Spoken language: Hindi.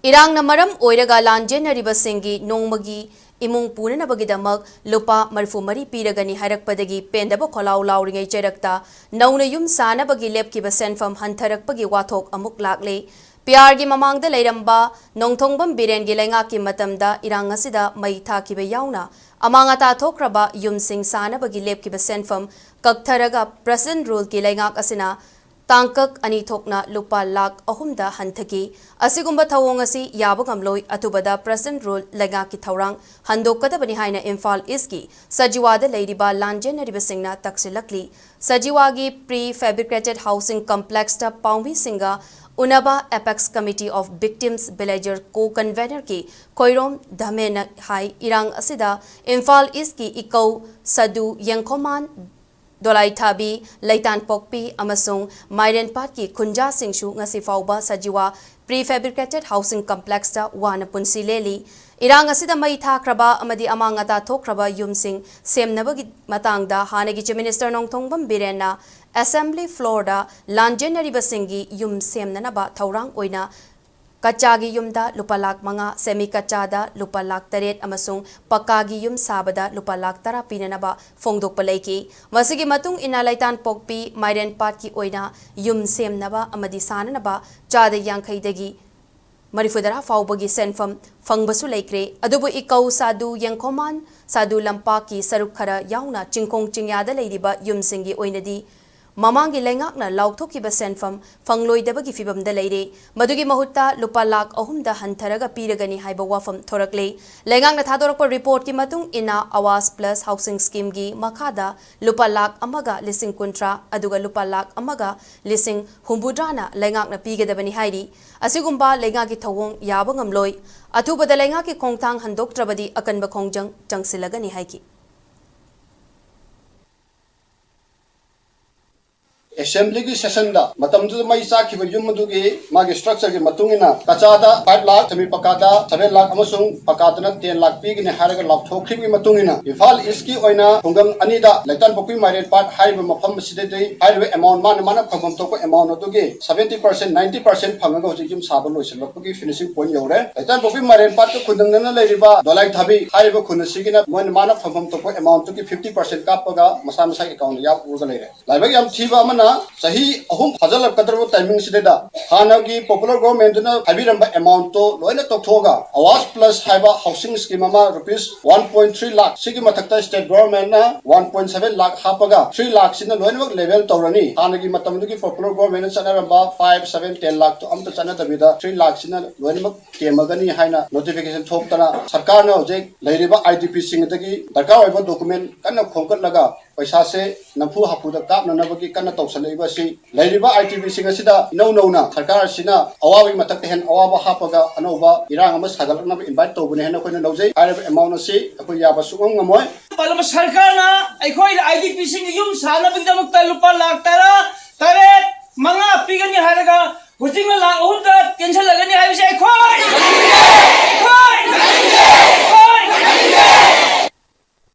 इरांगना मरम ओइरगा लांजेनरिबसिंगी नोंमगी इमुंग पुननबगिदमक लुपा मरफु मरी पीरगनी हायरकपदगी पेंदब खोलाउ लाउरिंगै चैरक्ता नौना युम सानबगी लेपखिबा सेनफम हंथरकपगी वाथोक अमुक लाक्ले प्यारगी ममांगदा लेरंबा नोंथोंबम बिरेनगी लेंगाकी मतमदा इरांग असिदा मई थाकिबा याउना अमांग अता थोक्रबा युमसिंग सानबगी लेपखिबा सेनफम कक्थरगा प्रेसिडेंट रूल की लेंगाक असिना तांकक अनि थोकना लुपा लाख अहुमदा हंथकी असिगुंबा थवोंग असि याबा गमलोय अथुबदा प्रेसिडेंट रूल लेगा की थौरांग हंदोकदबनि हाइना इम्फाल ईस्ट की सजिवादा लेरिबा लांजेनरिबसिंगना तक्सिलकली सजिवागी प्री फैब्रिकेटेड हाउसिंग कॉम्प्लेक्स ता पाउंबी सिंगा उनबा apex committee of victims villager को कन्वेनर की कोइरोम धमेन हाई इरांग असिदा इम्फाल ईस्ट की इकौ सदु यंखोमान दोलाई थाबी लैतान पोकपी अमसुंग माइरेनपाट की खुंजा सिंगशु ngasi fauba sajiwa prefabricated housing complex ta wana punsi leli irang asida mai thakraba amadi amanga ta thokraba yumsing semnabagi matangda hanagi chief minister nongthongbam birena assembly floor da lanjenari basingi yum semnanaba thaurang oina कच्चागी युमदा लुपा lakh मंगा सेमी कच्चादा लुपा लाख तरेट अमसुंग पक्कागी युम साबदा लुपा लाख तरा पीननबा फोंगदोकपा लैकी मसिगी मतुंग इना लैतान पोकपी माइरेन पाट की ओइना युम सेमनबा अमदी साननबा चादा यांखैदगी मरिफुदरा फाउबगी सेनफम फंगबसु लैक्रे अदुबु इकौ सादु यंखोमान सादु लंपा की सरुक खरा याउना चिंकोंग चिंयादा लैरिबा युमसिंगी ओइनदी ममांगी लेंगाकना लाउथोकिबा सेनफम फंगलोइदबगी फिबमदा लेरे मदुगी महुत्ता लुपा लाख अहुमदा हंथरगा पीरगनी हाइबा वाफम थोरकले लेंगाकना थादोरकपा रिपोर्ट की मतुंग इना आवास प्लस हाउसिंग स्कीम की मखादा लुपा लाख अमगा लिसिंग कुंट्रा अदुगा लुपा लाख अमगा लिसिंग हुंबुद्राना लेंगाकना पीगदबनी हाइरी असिगुंबा लेंगाकी थवोंग याबा ngamloi अथुबदा लेंगाकी खोंगथांग हंदोक्ट्रबदी अकनबा खोंगजंग चंगसिलगनी हाइकी Assembly की सेशन दा मतम जो मई साखी युम मदुगी मागे स्ट्रक्चर के मतुंगिना कचादा 5 लाख समी पकादा 7 लाख अमसुंग पकादना 10 लाख पीगने हारगा लाथोखि की मतुंगिना इम्फाल ईस्ट की ओइना खुंगंग अनिदा लैतान पोपी माइरेन पाट हाइबा मफम सिदेदे हाइबा अमाउंट माना फंगम तोको अमाउंट अदुगी 70% 90% फंगगा होजि युम साबा लोइसलपगी फिनिशिंग पॉइंट यौरे लैतान पोपी माइरेन पाट को खुंदंगना लेरिबा दोलाई थाबी हाइबा खुनसिगिना मोन माना फंगम तोको अमाउंट की 50% कापगा मसा मसा अकाउंट या उरगा लेरे लाइबा याम थीबा मना सही अहुम फजल कदरबो टाइमिंग सिदेदा हानागी पॉपुलर गवर्नमेंट ना हाबिरंबा अमाउंट तो लोइना तोथोगा आवास प्लस हाइबा हाउसिंग स्कीम मा रुपीस 1.3 लाख सिगी मथक्ता स्टेट गवर्नमेंट ना 1.7 लाख हापगा 3 लाख सिना लोइनमक लेवल तौरनी हानागी मतमदुगी पॉपुलर गवर्नमेंट चनरंबा 5 7 10 लाख तो अमत चना तबिदा 3 लाख सिना लोइनमक केमगनी हाइना नोटिफिकेशन थोक्तना सरकार ना होजे लेरिबा IDP सिंगदगी दरकार होइबा डॉक्यूमेंट कन्ना खोंकटलगा पैसा से नफु हापुदा कापननबगी कन्ना तौसलैबा लेरिबा IDP सिंग असिदा नौ नौना सरकार सिना अवाबी मतक हेन अवाबा हापगा अनौबा इरांग अमा सागलकनबा इनवाइट तौबने हेन अखोइना लौजै हाइब अमाउंट असि अखोइ याबा सुगम ngमोय पालम सरकार ना अखोइ IDP सिंग युम सानबगिदमक लुपा लाख तरा तरेट मंगा पीगनी हारगा हुजिंग लाख अहुमदा कैंसल लगनी हाइबसे अखोइ